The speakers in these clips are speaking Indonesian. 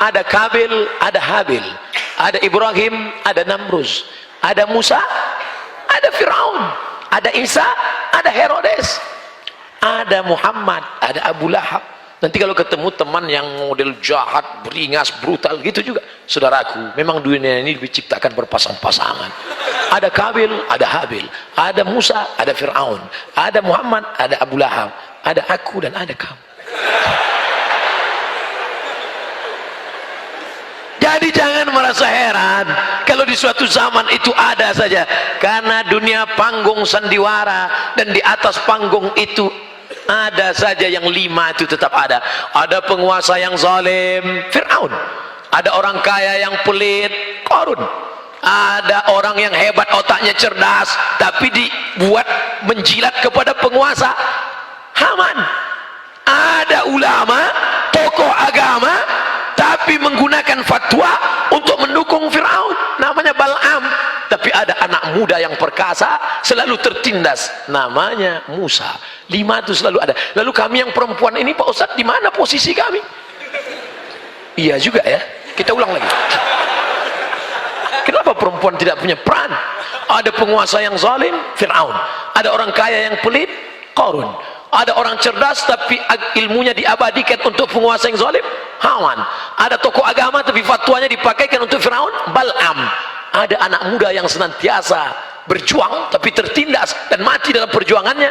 ada Kabil, ada Habil, ada Ibrahim, ada Namrus, ada Musa, ada Firaun, ada Isa, ada Herodes, ada Muhammad, ada Abu Lahab. Nanti kalau ketemu teman yang model jahat, beringas, brutal gitu juga, saudaraku, memang dunia ini diciptakan berpasang-pasangan. Ada Kabil, ada Habil, ada Musa, ada Firaun, ada Muhammad, ada Abu Lahab, ada aku dan ada kamu. Jadi jangan merasa heran kalau di suatu zaman itu ada saja, karena dunia panggung sandiwara, dan di atas panggung itu ada saja yang 5 itu tetap ada. Ada penguasa yang zalim, Firaun. Ada orang kaya yang pelit, Qarun. Ada orang yang hebat, otaknya cerdas, tapi dibuat menjilat kepada penguasa, Haman. Ada ulama, tokoh agama, tapi menggunakan fatwa untuk mendukung Firaun, namanya Bal'am. Tapi ada anak muda yang perkasa, selalu tertindas, namanya Musa. 5 itu selalu ada. Lalu kami yang perempuan ini, Pak Ustadz, di mana posisi kami? Iya juga ya, kita ulang lagi. Kenapa perempuan tidak punya peran? Ada penguasa yang zalim, Firaun. Ada orang kaya yang pelit, Qarun. Ada orang cerdas tapi ilmunya diabadikan untuk penguasa yang zalim, Haman. Ada tokoh agama tapi fatwanya dipakaikan untuk Firaun, Bal'am. Ada anak muda yang senantiasa berjuang tapi tertindas dan mati dalam perjuangannya,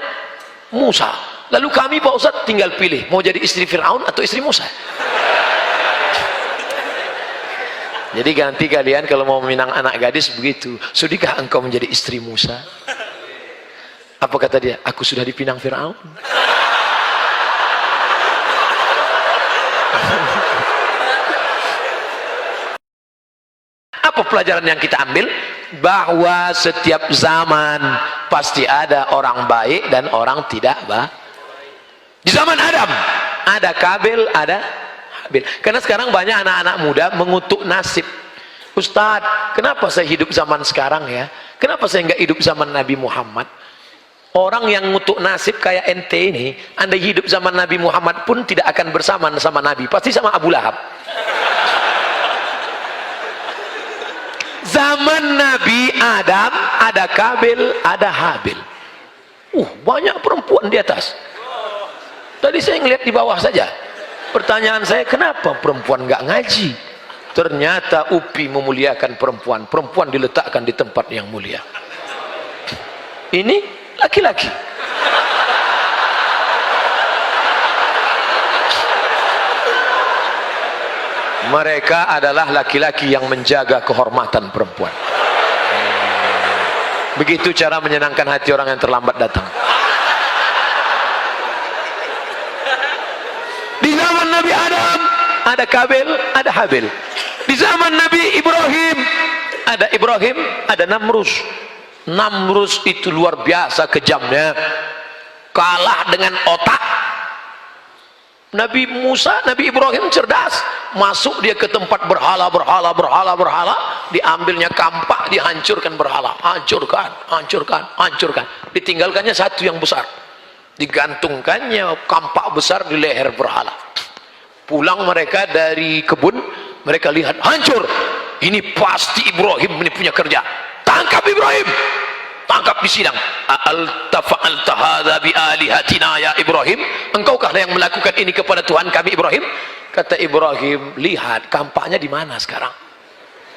Musa. Lalu kami, Pak Ustadz, tinggal pilih mau jadi istri Firaun atau istri Musa. Jadi ganti kalian kalau mau meminang anak gadis begitu, sudikah engkau menjadi istri Musa? Apa kata dia? Aku sudah dipinang Firaun. Apa pelajaran yang kita ambil? Bahwa setiap zaman pasti ada orang baik dan orang tidak baik. Di zaman Adam ada Kabil, ada Habil. Karena sekarang banyak anak-anak muda mengutuk nasib. Ustadz, kenapa saya hidup zaman sekarang ya? Kenapa saya nggak hidup zaman Nabi Muhammad? Orang yang ngutuk nasib kayak ente ini, anda hidup zaman Nabi Muhammad pun tidak akan bersama sama Nabi, pasti sama Abu Lahab. Zaman Nabi Adam ada Kabil, ada Habil. Banyak perempuan di atas. Tadi saya ngeliat di bawah saja. Pertanyaan saya, kenapa perempuan nggak ngaji? Ternyata UPI memuliakan perempuan. Perempuan diletakkan di tempat yang mulia. Ini laki-laki. Mereka adalah laki-laki yang menjaga kehormatan perempuan. Begitu cara menyenangkan hati orang yang terlambat datang. Di zaman Nabi Adam ada Kabil, ada Habil. Di zaman Nabi Ibrahim, ada Namrus. Namrus itu luar biasa kejamnya, kalah dengan otak. Nabi Musa, Nabi Ibrahim cerdas, masuk dia ke tempat berhala, diambilnya kampak, dihancurkan berhala, hancurkan, ditinggalkannya satu yang besar, digantungkannya kampak besar di leher berhala. Pulang mereka dari kebun, mereka lihat hancur, ini pasti Ibrahim ini punya kerja, tangkap Ibrahim, tangkap di sidang. Fa'alta hadza bi alihatina ya Ibrahim, engkaukah yang melakukan ini kepada Tuhan kami Ibrahim? Kata Ibrahim, lihat kampaknya di mana sekarang,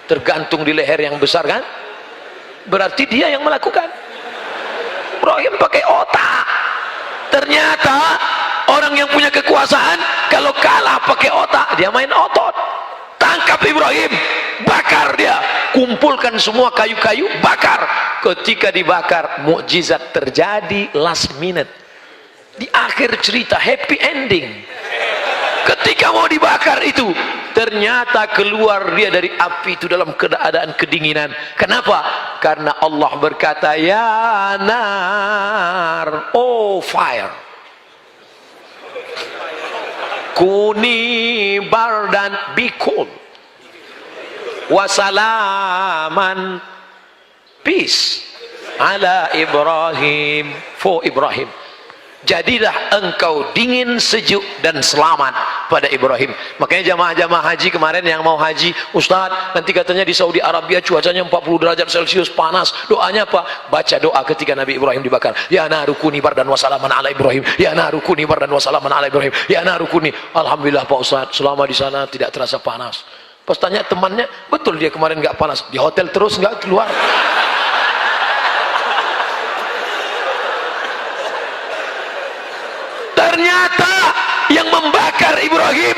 tergantung di leher yang besar kan, berarti dia yang melakukan. Ibrahim pakai otak. Ternyata orang yang punya kekuasaan kalau kalah pakai otak, dia main otot. Tangkap Ibrahim, bakar dia, kumpulkan semua kayu-kayu, bakar. Ketika dibakar, mukjizat terjadi last minute. Di akhir cerita, happy ending. Ketika mau dibakar itu, ternyata keluar dia dari api itu dalam keadaan kedinginan. Kenapa? Karena Allah berkata, ya nar, oh fire, kuni bardan, be cool, wasalaman, peace ala Ibrahim, for Ibrahim. jadilah engkau dingin, sejuk dan selamat pada Ibrahim. Makanya jamaah-jamaah haji kemarin yang mau haji, Ustaz, nanti katanya di Saudi Arabia cuacanya 40 derajat Celcius panas, doanya apa? Baca doa ketika Nabi Ibrahim dibakar, ya narukuni bardan wasalaman ala Ibrahim, ya narukuni bardan wasalaman ala Ibrahim, ya narukuni. Alhamdulillah Pak Ustaz, selama di sana tidak terasa panas. Pas tanya temannya, betul dia kemarin nggak panas, di hotel terus nggak keluar. Ternyata yang membakar Ibrahim,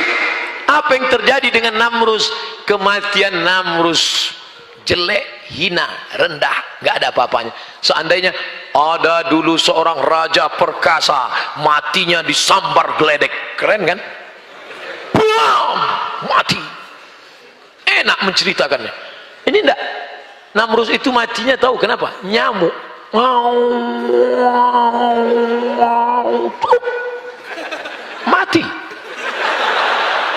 apa yang terjadi dengan Namrus? Kematian Namrus jelek, hina, rendah, nggak ada apa-apanya. Seandainya ada dulu seorang raja perkasa, matinya disambar geledek, keren kan? Bam, mati. Enak menceritakannya. Ini enggak. Namrus itu matinya tahu kenapa? Nyamuk. Mati.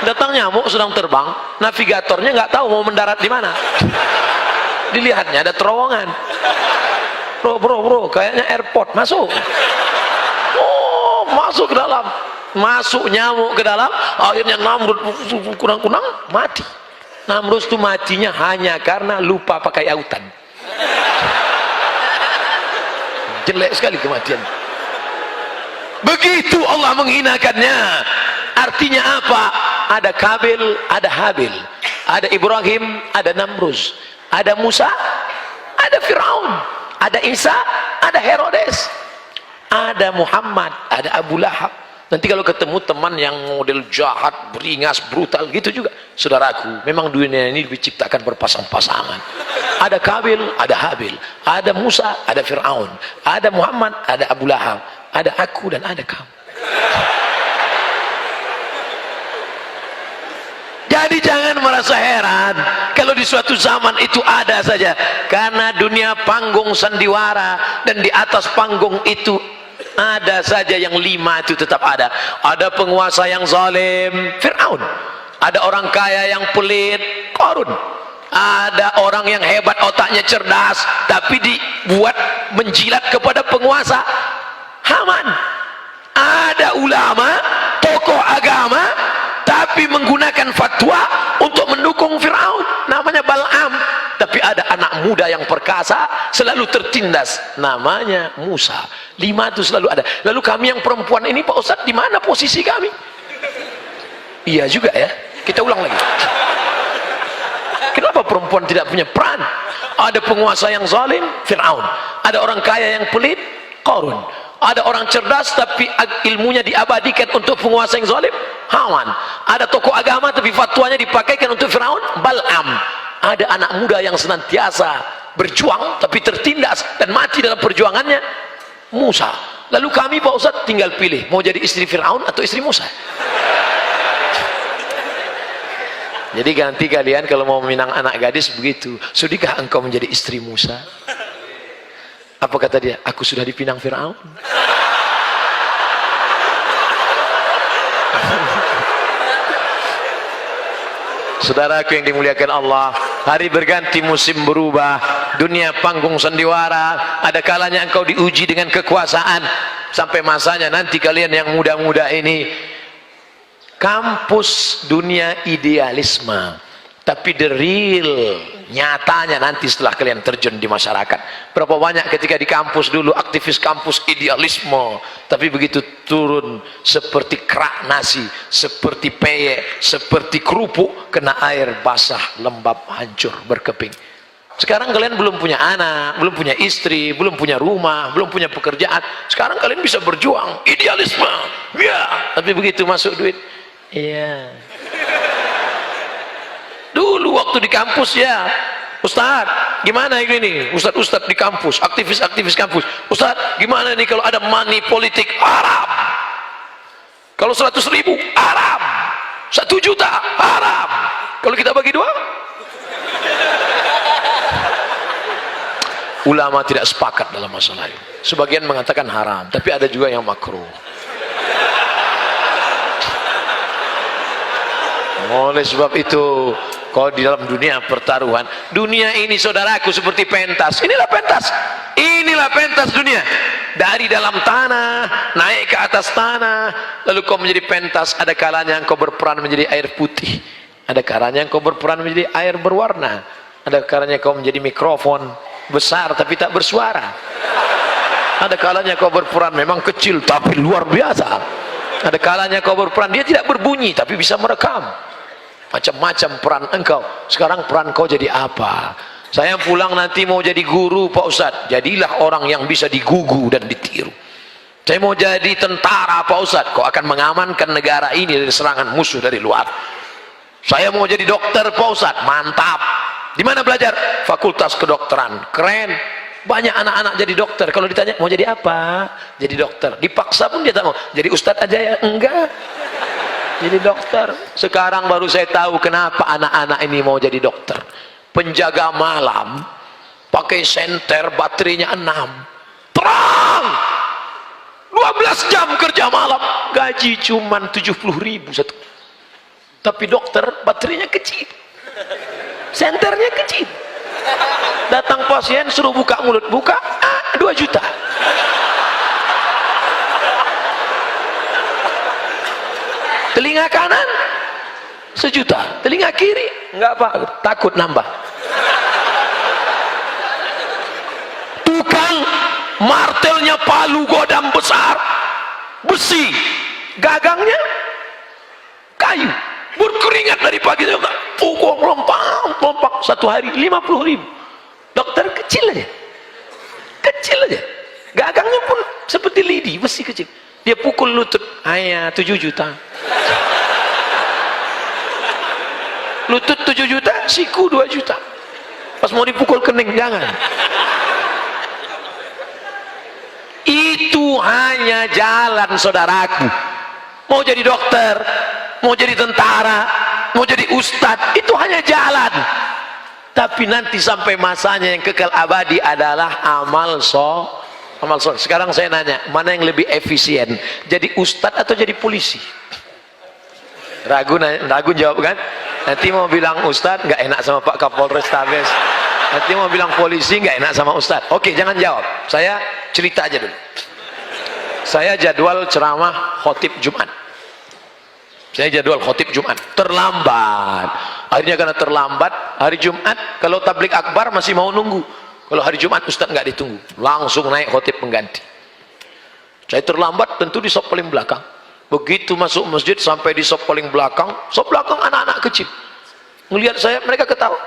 Datang nyamuk sedang terbang, navigatornya nggak tahu mau mendarat di mana. Dilihatnya ada terowongan. Bro, kayaknya airport, masuk. Oh, masuk ke dalam. Masuk nyamuk ke dalam, akhirnya Namrud kunang-kunang mati. Namrud itu matinya hanya karena lupa pakai autan. Jelek sekali kematian. Begitu Allah menghinakannya. Artinya apa? Ada Kabil, ada Habil, ada Ibrahim, ada Namrus, ada Musa, ada Firaun, ada Isa, ada Herodes, ada Muhammad, ada Abu Lahab. Nanti kalau ketemu teman yang model jahat, beringas, brutal gitu juga, saudaraku, memang dunia ini diciptakan berpasang-pasangan. Ada Kabil, ada Habil, ada Musa, ada Firaun, ada Muhammad, ada Abu Lahab, ada aku dan ada kamu. Jadi jangan merasa heran kalau di suatu zaman itu ada saja, karena dunia panggung sandiwara, dan di atas panggung itu ada saja yang 5 itu tetap ada. Ada penguasa yang zalim, Firaun. Ada orang kaya yang pelit, Qarun. Ada orang yang hebat, otaknya cerdas, tapi dibuat menjilat kepada penguasa, Haman. Ada ulama, tokoh agama, tapi menggunakan fatwa untuk mendukung Firaun, namanya Bal'am. Tapi ada anak muda yang perkasa, selalu tertindas, namanya Musa. 5 itu selalu ada. Lalu kami yang perempuan ini, Pak Ustadz, di mana posisi kami? Iya juga ya, kita ulang lagi. Kenapa perempuan tidak punya peran? Ada penguasa yang zalim, Firaun. Ada orang kaya yang pelit, Qarun. Ada orang cerdas tapi ilmunya diabadikan untuk penguasa yang zalim, Haman. Ada tokoh agama tapi fatwanya dipakaikan untuk Firaun, Bal'am. Ada anak muda yang senantiasa berjuang tapi tertindas dan mati dalam perjuangannya, Musa. Lalu kami, Pak Ustadz, tinggal pilih mau jadi istri Firaun atau istri Musa. Jadi ganti kalian kalau mau meminang anak gadis begitu, sudikah engkau menjadi istri Musa? Apa kata dia? Aku sudah dipinang Firaun. Saudaraku yang dimuliakan Allah, hari berganti, musim berubah, dunia panggung sandiwara. Ada kalanya engkau diuji dengan kekuasaan, sampai masanya nanti kalian yang muda-muda ini, kampus dunia idealisme, tapi the real nyatanya nanti setelah kalian terjun di masyarakat. Berapa banyak ketika di kampus dulu aktivis kampus idealisme, tapi begitu turun seperti kerak nasi, seperti peyek, seperti kerupuk kena air basah, lembab, hancur, berkeping. Sekarang kalian belum punya anak, belum punya istri, belum punya rumah, belum punya pekerjaan. Sekarang kalian bisa berjuang idealisme, ya. Tapi begitu masuk duit, iya. Dulu waktu di kampus, ya Ustaz, gimana ini? Ustaz di kampus, aktivis kampus, Ustaz, gimana nih kalau ada money politik? Haram. Kalau 100.000 haram, 1 juta haram. Kalau kita bagi 2, ulama tidak sepakat dalam masalah ini. Sebagian mengatakan haram, tapi ada juga yang makruh. Oleh sebab itu, kalau di dalam dunia pertaruhan, dunia ini saudaraku seperti pentas. Inilah pentas dunia. dari dalam tanah naik ke atas tanah, lalu kau menjadi pentas. Ada kalanya engkau berperan menjadi air putih, ada kalanya engkau berperan menjadi air berwarna, ada kalanya kau menjadi mikrofon besar tapi tak bersuara, ada kalanya kau berperan memang kecil tapi luar biasa, ada kalanya kau berperan dia tidak berbunyi tapi bisa merekam. Macam-macam peran engkau. Sekarang peran kau jadi apa? Saya pulang nanti mau jadi guru Pak Ustadz, jadilah orang yang bisa digugu dan ditiru. Saya mau jadi tentara Pak Ustadz, kau akan mengamankan negara ini dari serangan musuh dari luar. Saya mau jadi dokter Pak Ustadz, mantap. Di mana belajar? Fakultas Kedokteran, keren. Banyak anak-anak jadi dokter. Kalau ditanya mau jadi apa? Jadi dokter. Dipaksa pun dia tak mau. Jadi Ustadz aja ya? Enggak. Jadi dokter. Sekarang baru saya tahu kenapa anak-anak ini mau jadi dokter. Penjaga malam, pakai senter, baterainya 6, terang, 12 jam kerja malam, gaji cuman 70.000 satu. Tapi dokter baterainya kecil, senternya kecil. Datang pasien suruh buka mulut, buka 2 juta. Telinga kanan 1 juta, telinga kiri enggak apa, takut nambah. Tukang martelnya palu godam besar, besi, gagangnya kayu, berkeringat dari pagi sampai pukul lompat 1 hari 50.000. Dokter kecil aja, gagangnya pun seperti lidi, besi kecil. Dia pukul lutut, 7 juta. Lutut 7 juta, siku 2 juta. Pas mau dipukul kening, jangan. Itu hanya jalan, saudaraku. Mau jadi dokter, mau jadi tentara, mau jadi ustadz, itu hanya jalan. Tapi nanti sampai masanya yang kekal abadi adalah amal soleh. Sekarang saya nanya, mana yang lebih efisien? Jadi ustadz atau jadi polisi? Ragu jawab kan? Nanti mau bilang ustadz nggak enak sama Pak Kapolres Tabes, nanti mau bilang polisi nggak enak sama ustadz. Oke, jangan jawab, saya cerita aja dulu. Saya jadwal ceramah khotib Jumat, terlambat. Akhirnya karena terlambat, hari Jumat kalau tablik akbar masih mau nunggu, kalau hari Jumat ustadz nggak ditunggu, langsung naik khotib pengganti. Saya terlambat, tentu di sop paling belakang. Begitu masuk masjid sampai di sop paling belakang, anak-anak kecil ngelihat saya, mereka ketawa.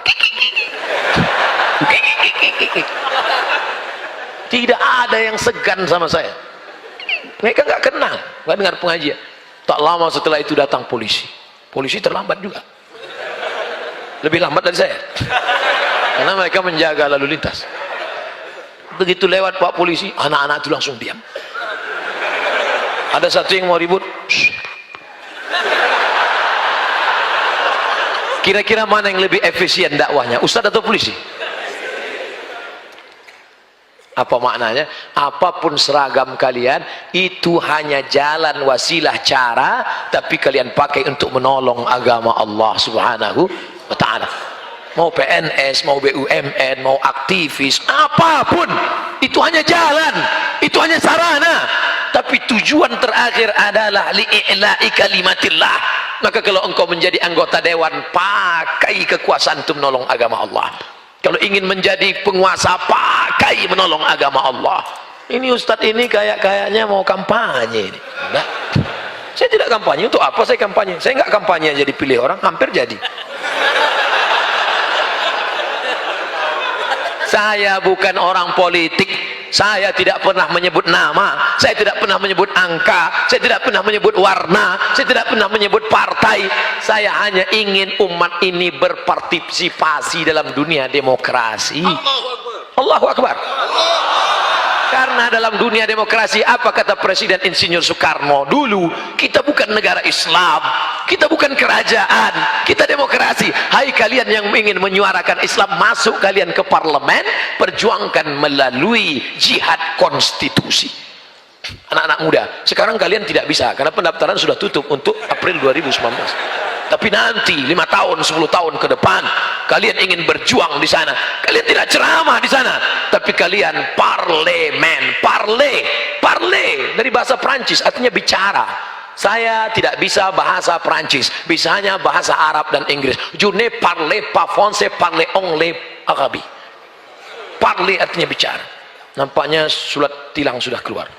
Tidak ada yang segan sama saya. Mereka nggak kenal, nggak dengar pengajian. Tak lama setelah itu datang polisi. Polisi terlambat juga, lebih lambat dari saya, karena mereka menjaga lalu lintas. Begitu lewat Pak Polisi, anak-anak itu langsung diam. Ada satu yang mau ribut. Kira-kira mana yang lebih efisien dakwahnya, ustadz atau polisi? Apa maknanya? Apapun seragam kalian, itu hanya jalan, wasilah, cara, tapi kalian pakai untuk menolong agama Allah Subhanahu wa ta'ala. Mau PNS, mau BUMN, mau aktivis, apapun, itu hanya jalan, itu hanya sarana. Tapi tujuan terakhir adalah li'i'la'i kalimatillah. Maka kalau engkau menjadi anggota dewan, pakai kekuasaan untuk menolong agama Allah. Kalau ingin menjadi penguasa, pakai menolong agama Allah. Ini ustadz ini kayaknya mau kampanye ini. Enggak. Saya tidak kampanye. Untuk apa saya kampanye? Saya enggak kampanye jadi pilih orang, hampir jadi. Saya bukan orang politik. Saya tidak pernah menyebut nama, saya tidak pernah menyebut angka, saya tidak pernah menyebut warna, saya tidak pernah menyebut partai. Saya hanya ingin umat ini berpartisipasi dalam dunia demokrasi. Allahu Akbar. Karena dalam dunia demokrasi, apa kata Presiden Insinyur Soekarno dulu, kita bukan negara Islam, kita bukan kerajaan, kita demokrasi. Hai kalian yang ingin menyuarakan Islam, masuk kalian ke parlemen, perjuangkan melalui jihad konstitusi. Anak-anak muda, sekarang kalian tidak bisa karena pendaftaran sudah tutup untuk April 2019. Tapi nanti 5 tahun 10 tahun ke depan kalian ingin berjuang di sana, kalian tidak ceramah di sana, tapi kalian parlemen. Parler dari bahasa Prancis artinya bicara. Saya tidak bisa bahasa Prancis, bisanya bahasa Arab dan Inggris. Je ne parle pas français, parle anglais arabe. Parler artinya bicara. Nampaknya surat tilang sudah keluar.